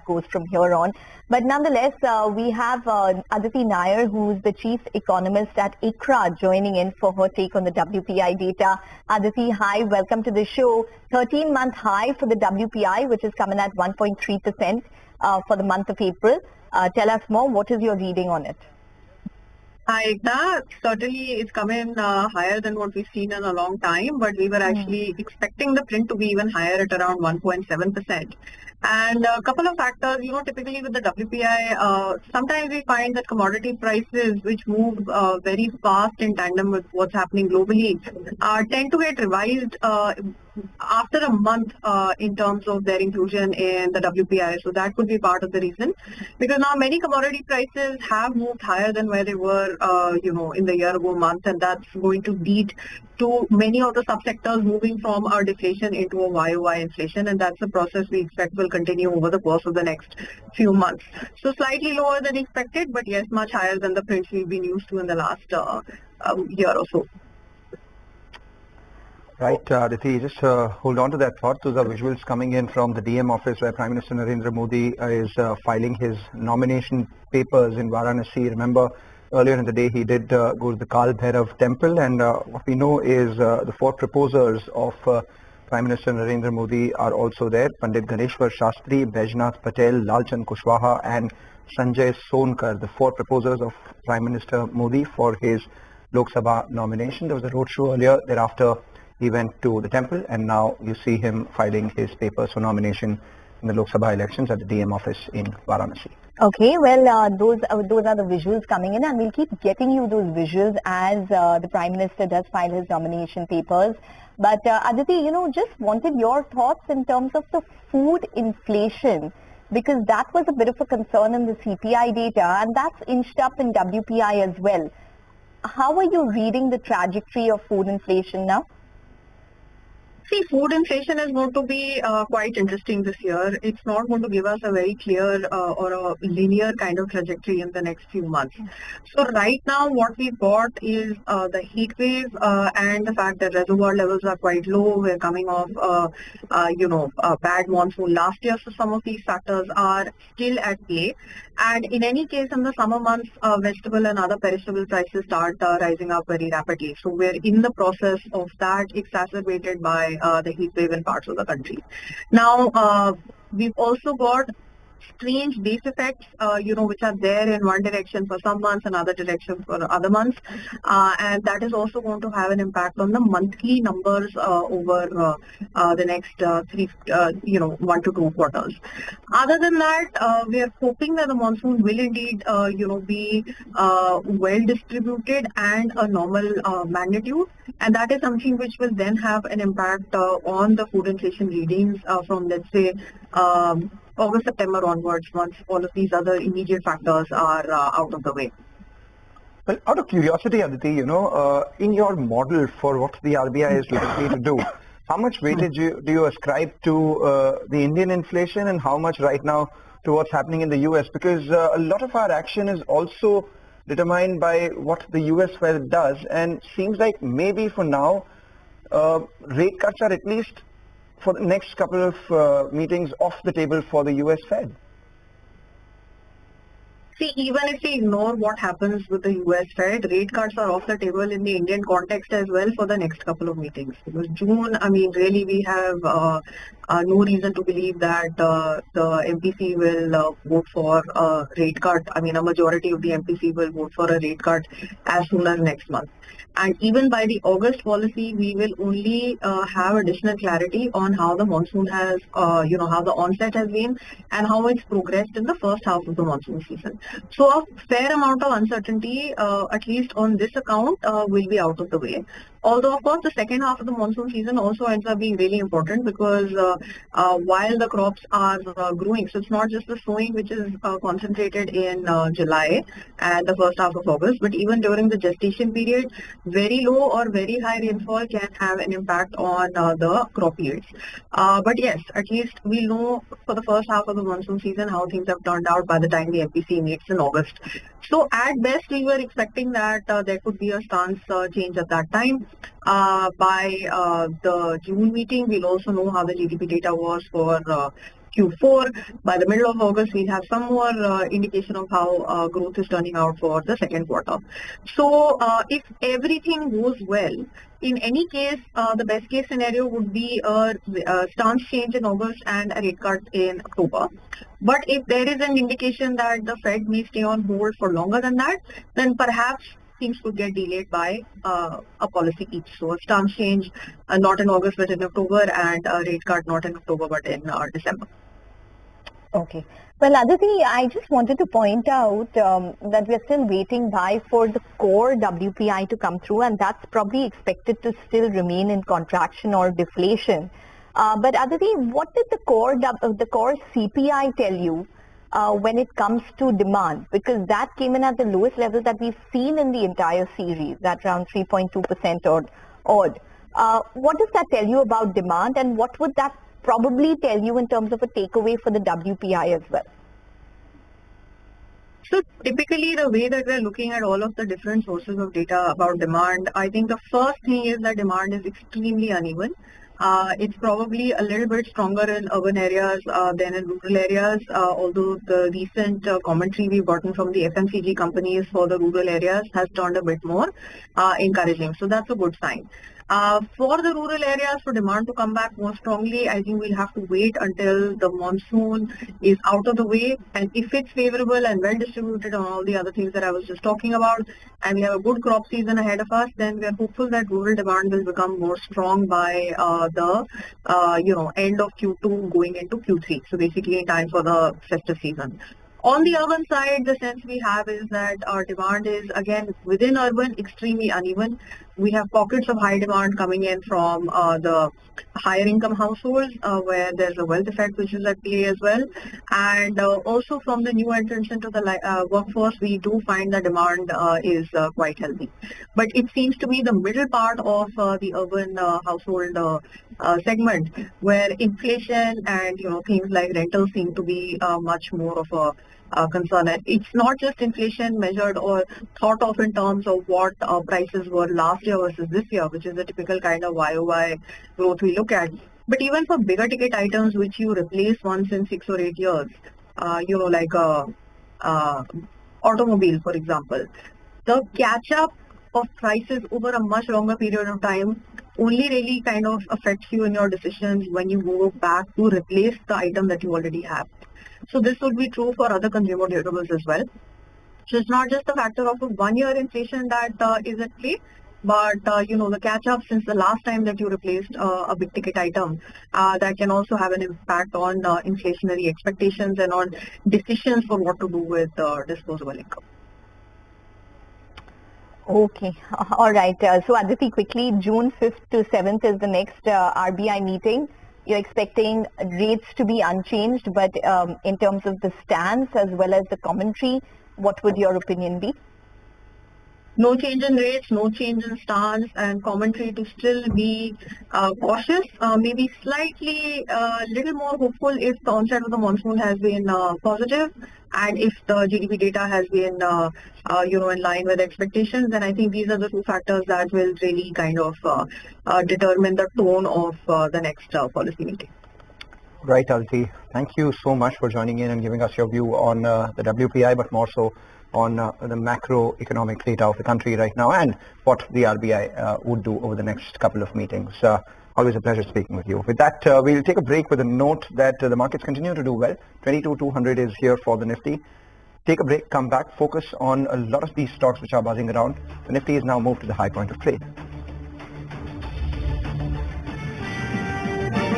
goes from here on. But nonetheless, we have Aditi Nayar, who's the chief economist at ICRA, joining in for her take on the WPI data. Aditi, hi, welcome to the show. 13-month high for the WPI, which is coming at 1.3% for the month of April. Tell us more. What is your reading on it? Hi, certainly it's come in higher than what we've seen in a long time, but we were actually expecting the print to be even higher at around 1.7%. And a couple of factors, typically with the WPI, sometimes we find that commodity prices, which move very fast in tandem with what's happening globally, tend to get revised after a month in terms of their inclusion in the WPI. So that could be part of the reason, because now many commodity prices have moved higher than where they were, in the year ago month, and that's going to lead to many of the subsectors moving from a deflation into a YOY inflation, and that's a process we expect will continue over the course of the next few months. So slightly lower than expected, but yes, much higher than the prints we've been used to in the last year or so. Right, Aditi, just hold on to that thought. Those are visuals coming in from the DM office where Prime Minister Narendra Modi is filing his nomination papers in Varanasi. Remember, earlier in the day he did go to the Kal Bhairav temple, and what we know is the four proposers of Prime Minister Narendra Modi are also there. Pandit Ganeshwar Shastri, Baijnath Patel, Lalchand Kushwaha and Sanjay Sonkar, the four proposers of Prime Minister Modi for his Lok Sabha nomination. There was a roadshow earlier. Thereafter, he went to the temple, and now you see him filing his papers for nomination in the Lok Sabha elections at the DM office in Varanasi. Okay, well, those are the visuals coming in, and we'll keep getting you those visuals as the Prime Minister does file his nomination papers. But Aditi, just wanted your thoughts in terms of the food inflation, because that was a bit of a concern in the CPI data, and that's inched up in WPI as well. How are you reading the trajectory of food inflation now? See, food inflation is going to be quite interesting this year. It's not going to give us a very clear or a linear kind of trajectory in the next few months. So right now what we've got is the heat wave and the fact that reservoir levels are quite low. We're coming off, a bad monsoon last year. So some of these factors are still at play. And in any case, in the summer months, vegetable and other perishable prices start rising up very rapidly. So we're in the process of that, exacerbated by the heat wave in parts of the country. Now, we've also got strange base effects, which are there in one direction for some months and other direction for other months. And that is also going to have an impact on the monthly numbers over the next 1 to 2 quarters. Other than that, we are hoping that the monsoon will indeed, be well distributed and a normal magnitude. And that is something which will then have an impact on the food inflation readings from, let's say, August, September onwards, once all of these other immediate factors are out of the way. Well, out of curiosity, Aditi, in your model for what the RBI is likely to do, how much weightage do you ascribe to the Indian inflation, and how much right now to what's happening in the US? Because a lot of our action is also determined by what the US Fed does, and seems like maybe for now, rate cuts are at least for the next couple of meetings off the table for the US Fed. See, even if we ignore what happens with the US Fed, rate cuts are off the table in the Indian context as well for the next couple of meetings. Because June, really we have no reason to believe that the MPC will vote for a rate cut. A majority of the MPC will vote for a rate cut as soon as next month. And even by the August policy, we will only have additional clarity on how the monsoon has, how the onset has been and how it's progressed in the first half of the monsoon season. So a fair amount of uncertainty, at least on this account, will be out of the way. Although, of course, the second half of the monsoon season also ends up being really important, because while the crops are growing, so it's not just the sowing which is concentrated in July and the first half of August, but even during the gestation period, very low or very high rainfall can have an impact on the crop yields. But yes, at least we know for the first half of the monsoon season how things have turned out by the time the MPC meets in August. So at best, we were expecting that there could be a stance change at that time. By the June meeting, we'll also know how the GDP data was for Q4. By the middle of August, we'll have some more indication of how growth is turning out for the second quarter. So if everything goes well, in any case, the best case scenario would be a stance change in August and a rate cut in October. But if there is an indication that the Fed may stay on hold for longer than that, then perhaps things could get delayed by a policy each. So a stance change not in August but in October, and a rate cut not in October but in December. Okay. Well, Aditi, I just wanted to point out that we're still waiting for the core WPI to come through, and that's probably expected to still remain in contraction or deflation. But Aditi, what did the core CPI tell you when it comes to demand? Because that came in at the lowest level that we've seen in the entire series, at around 3.2% or odd. What does that tell you about demand, and what would that probably tell you in terms of a takeaway for the WPI as well? So typically the way that we're looking at all of the different sources of data about demand, I think the first thing is that demand is extremely uneven. It's probably a little bit stronger in urban areas than in rural areas, although the recent commentary we've gotten from the FMCG companies for the rural areas has turned a bit more encouraging. So that's a good sign. For the rural areas, for demand to come back more strongly, I think we'll have to wait until the monsoon is out of the way. And if it's favorable and well distributed on all the other things that I was just talking about, and we have a good crop season ahead of us, then we are hopeful that rural demand will become more strong by the end of Q2 going into Q3. So basically in time for the festive season. On the urban side, the sense we have is that our demand is, again, within urban, extremely uneven. We have pockets of high demand coming in from the higher income households where there's a wealth effect which is at play as well. And also from the new entrants into the workforce, we do find the demand is quite healthy. But it seems to be the middle part of the urban household segment where inflation and things like rentals seem to be much more of a concern. And it's not just inflation measured or thought of in terms of what prices were last year versus this year, which is a typical kind of YOY growth we look at. But even for bigger ticket items which you replace once in 6 or 8 years, like automobile, for example, the catch up of prices over a much longer period of time only really kind of affects you in your decisions when you go back to replace the item that you already have. So this would be true for other consumer durables as well. So it's not just a factor of a 1 year inflation that is at play, but the catch up since the last time that you replaced a big ticket item that can also have an impact on inflationary expectations and on decisions for what to do with disposable income. Okay. All right. So Aditi, quickly, June 5th to 7th is the next RBI meeting. You're expecting rates to be unchanged, but in terms of the stance as well as the commentary, what would your opinion be? No change in rates, no change in stance, and commentary to still be cautious, maybe slightly little more hopeful if the onset of the monsoon has been positive, and if the GDP data has been in line with expectations. Then I think these are the two factors that will really kind of determine the tone of the next policy meeting. Right, Aditi. Thank you so much for joining in and giving us your view on the WPI, but more so on the macroeconomic data of the country right now and what the RBI would do over the next couple of meetings. Always a pleasure speaking with you. With that, we'll take a break with a note that the markets continue to do well. 22,200 is here for the Nifty. Take a break, come back, focus on a lot of these stocks which are buzzing around. The Nifty is now moved to the high point of trade.